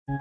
Pertandingan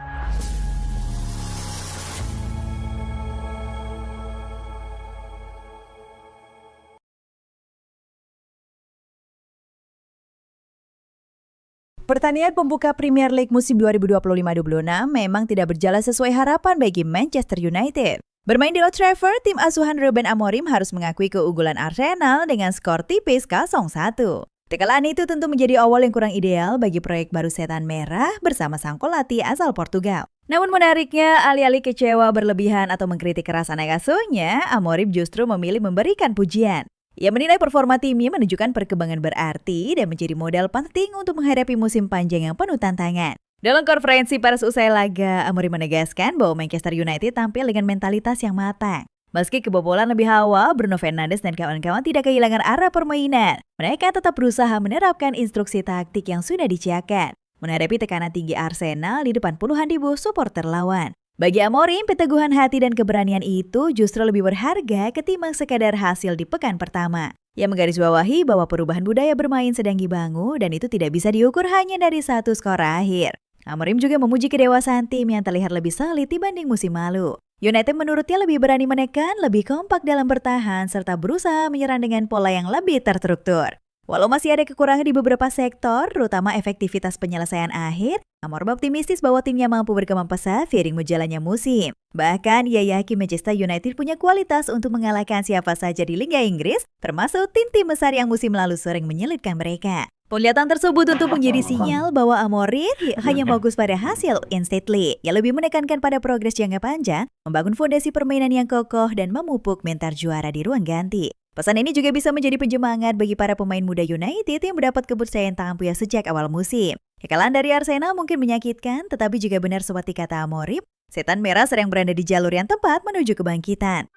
pembuka Premier League musim 2025-26 memang tidak berjalan sesuai harapan bagi Manchester United. Bermain di Old Trafford, tim asuhan Ruben Amorim harus mengakui keunggulan Arsenal dengan skor tipis 0-1. Kekalahan itu tentu menjadi awal yang kurang ideal bagi proyek baru Setan Merah bersama sang pelatih asal Portugal. Namun menariknya, alih-alih kecewa berlebihan atau mengkritik keras anak asuhnya, Amorim justru memilih memberikan pujian. Ia menilai performa timnya menunjukkan perkembangan berarti dan menjadi modal penting untuk menghadapi musim panjang yang penuh tantangan. Dalam konferensi pers usai laga, Amorim menegaskan bahwa Manchester United tampil dengan mentalitas yang matang. Meski kebobolan lebih awal, Bruno Fernandes dan kawan-kawan tidak kehilangan arah permainan. Mereka tetap berusaha menerapkan instruksi taktik yang sudah disiapkan, menghadapi tekanan tinggi Arsenal di depan puluhan ribu supporter lawan. Bagi Amorim, keteguhan hati dan keberanian itu justru lebih berharga ketimbang sekadar hasil di pekan pertama. Ia menggarisbawahi bahwa perubahan budaya bermain sedang dibangun dan itu tidak bisa diukur hanya dari satu skor akhir. Amorim juga memuji kedewasaan tim yang terlihat lebih solid dibanding musim lalu. United menurutnya lebih berani menekan, lebih kompak dalam bertahan, serta berusaha menyerang dengan pola yang lebih terstruktur. Walau masih ada kekurangan di beberapa sektor, terutama efektivitas penyelesaian akhir, Amorim optimistis bahwa timnya mampu berkembang pesat seiring berjalannya musim. Bahkan, ia yakin Manchester United punya kualitas untuk mengalahkan siapa saja di Liga Inggris, termasuk tim-tim besar yang musim lalu sering menyulitkan mereka. Penglihatan tersebut untuk menjadi sinyal bahwa Amorim hanya fokus pada hasil instantly. Ia lebih menekankan pada progres jangka panjang, membangun fondasi permainan yang kokoh, dan memupuk mental juara di ruang ganti. Pesan ini juga bisa menjadi penyemangat bagi para pemain muda United yang mendapat kepercayaan tampil sejak awal musim. Kekalahan dari Arsenal mungkin menyakitkan, tetapi juga benar seperti kata Amorim, Setan Merah sedang berada di jalur yang tepat menuju kebangkitan.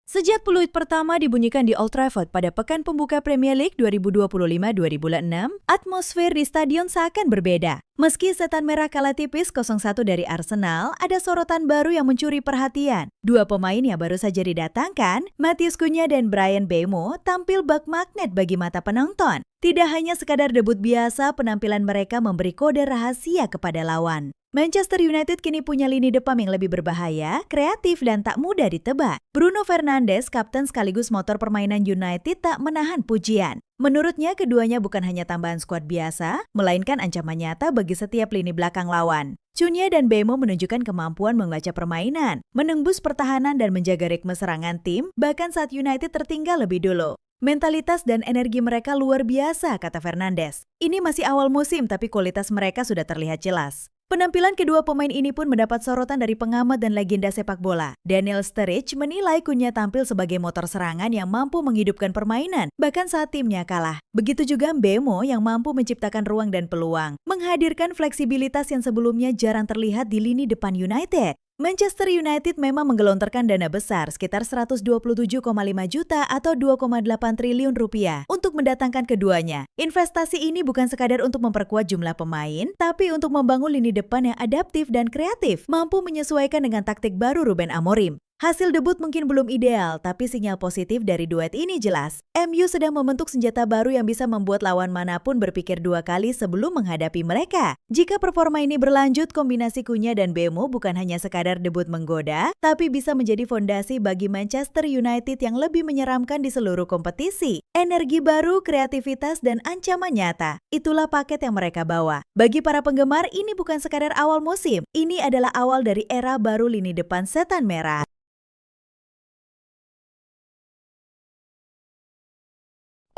Sejak peluit pertama dibunyikan di Old Trafford pada pekan pembuka Premier League 2025-2026, atmosfer di stadion seakan berbeda. Meski Setan Merah kalah tipis 0-1 dari Arsenal, ada sorotan baru yang mencuri perhatian. Dua pemain yang baru saja didatangkan, Matheus Cunha dan Bryan Mbeumo, tampil bak magnet bagi mata penonton. Tidak hanya sekadar debut biasa, penampilan mereka memberi kode rahasia kepada lawan. Manchester United kini punya lini depan yang lebih berbahaya, kreatif, dan tak mudah ditebak. Bruno Fernandes, kapten sekaligus motor permainan United, tak menahan pujian. Menurutnya, keduanya bukan hanya tambahan skuad biasa, melainkan ancaman nyata bagi setiap lini belakang lawan. Cunha dan Mbeumo menunjukkan kemampuan membaca permainan, menembus pertahanan dan menjaga ritme serangan tim, bahkan saat United tertinggal lebih dulu. Mentalitas dan energi mereka luar biasa, kata Fernandes. Ini masih awal musim, tapi kualitas mereka sudah terlihat jelas. Penampilan kedua pemain ini pun mendapat sorotan dari pengamat dan legenda sepak bola. Daniel Sturridge menilai Cunha tampil sebagai motor serangan yang mampu menghidupkan permainan, bahkan saat timnya kalah. Begitu juga Mbeumo yang mampu menciptakan ruang dan peluang, menghadirkan fleksibilitas yang sebelumnya jarang terlihat di lini depan United. Manchester United memang menggelontorkan dana besar sekitar 127,5 juta atau 2,8 triliun rupiah untuk mendatangkan keduanya. Investasi ini bukan sekadar untuk memperkuat jumlah pemain, tapi untuk membangun lini depan yang adaptif dan kreatif, mampu menyesuaikan dengan taktik baru Ruben Amorim. Hasil debut mungkin belum ideal, tapi sinyal positif dari duet ini jelas. MU sedang membentuk senjata baru yang bisa membuat lawan manapun berpikir dua kali sebelum menghadapi mereka. Jika performa ini berlanjut, kombinasi Cunha dan Mbeumo bukan hanya sekadar debut menggoda, tapi bisa menjadi fondasi bagi Manchester United yang lebih menyeramkan di seluruh kompetisi. Energi baru, kreativitas, dan ancaman nyata. Itulah paket yang mereka bawa. Bagi para penggemar, ini bukan sekadar awal musim. Ini adalah awal dari era baru lini depan Setan Merah.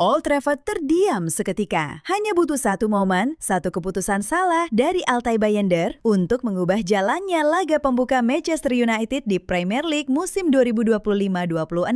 Old Trafford terdiam seketika. Hanya butuh satu momen, satu keputusan salah dari Altay Bayender untuk mengubah jalannya laga pembuka Manchester United di Premier League musim 2025-26.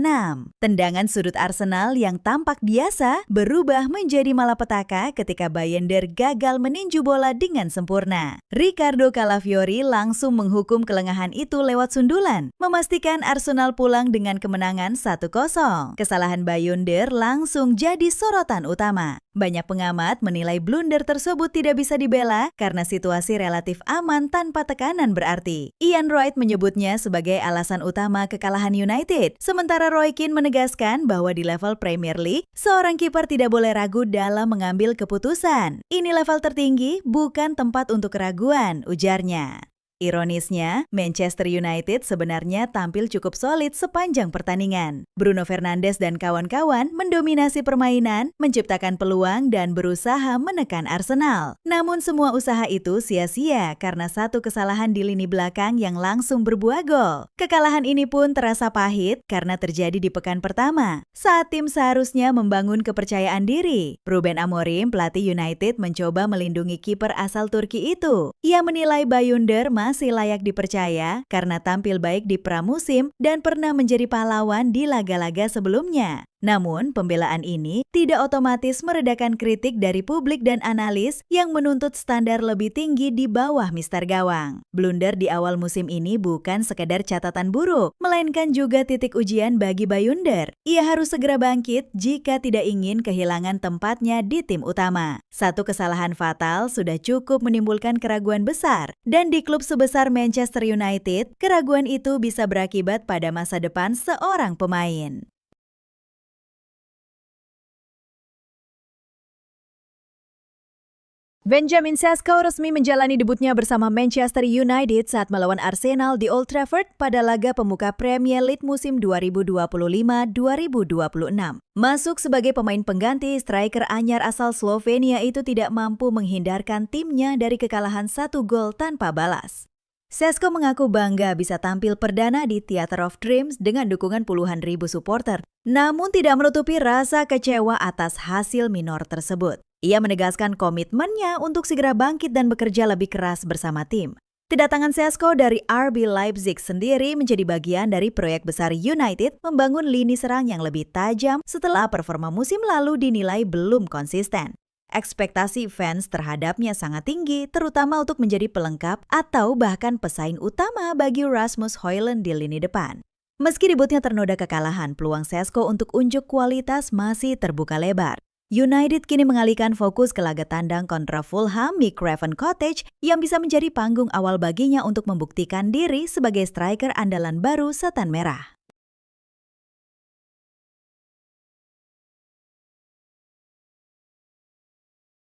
Tendangan sudut Arsenal yang tampak biasa berubah menjadi malapetaka ketika Bayender gagal meninju bola dengan sempurna. Ricardo Calafiori langsung menghukum kelengahan itu lewat sundulan, memastikan Arsenal pulang dengan kemenangan 1-0. Kesalahan Bayender langsung jadi menjadi sorotan utama. Banyak pengamat menilai blunder tersebut tidak bisa dibela karena situasi relatif aman tanpa tekanan berarti. Ian Wright menyebutnya sebagai alasan utama kekalahan United. Sementara Roy Keane menegaskan bahwa di level Premier League, seorang kiper tidak boleh ragu dalam mengambil keputusan. Ini level tertinggi, bukan tempat untuk keraguan, ujarnya. Ironisnya, Manchester United sebenarnya tampil cukup solid sepanjang pertandingan. Bruno Fernandes dan kawan-kawan mendominasi permainan, menciptakan peluang dan berusaha menekan Arsenal. Namun semua usaha itu sia-sia karena satu kesalahan di lini belakang yang langsung berbuah gol. Kekalahan ini pun terasa pahit karena terjadi di pekan pertama, saat tim seharusnya membangun kepercayaan diri. Ruben Amorim, pelatih United, mencoba melindungi kiper asal Turki itu. Ia menilai Bayunder masih layak dipercaya karena tampil baik di pramusim dan pernah menjadi pahlawan di laga-laga sebelumnya. Namun, pembelaan ini tidak otomatis meredakan kritik dari publik dan analis yang menuntut standar lebih tinggi di bawah mister gawang. Blunder di awal musim ini bukan sekedar catatan buruk, melainkan juga titik ujian bagi Bayunder. Ia harus segera bangkit jika tidak ingin kehilangan tempatnya di tim utama. Satu kesalahan fatal sudah cukup menimbulkan keraguan besar, dan di klub sebesar Manchester United, keraguan itu bisa berakibat pada masa depan seorang pemain. Benjamin Sesko resmi menjalani debutnya bersama Manchester United saat melawan Arsenal di Old Trafford pada laga pembuka Premier League musim 2025-2026. Masuk sebagai pemain pengganti, striker anyar asal Slovenia itu tidak mampu menghindarkan timnya dari kekalahan 1 gol tanpa balas. Sesko mengaku bangga bisa tampil perdana di Theatre of Dreams dengan dukungan puluhan ribu supporter, namun tidak menutupi rasa kecewa atas hasil minor tersebut. Ia menegaskan komitmennya untuk segera bangkit dan bekerja lebih keras bersama tim. Kedatangan Sesko dari RB Leipzig sendiri menjadi bagian dari proyek besar United membangun lini serang yang lebih tajam setelah performa musim lalu dinilai belum konsisten. Ekspektasi fans terhadapnya sangat tinggi, terutama untuk menjadi pelengkap atau bahkan pesaing utama bagi Rasmus Højlund di lini depan. Meski debutnya ternoda kekalahan, peluang Sesko untuk unjuk kualitas masih terbuka lebar. United kini mengalihkan fokus ke laga tandang kontra Fulham di Craven Cottage yang bisa menjadi panggung awal baginya untuk membuktikan diri sebagai striker andalan baru Setan Merah.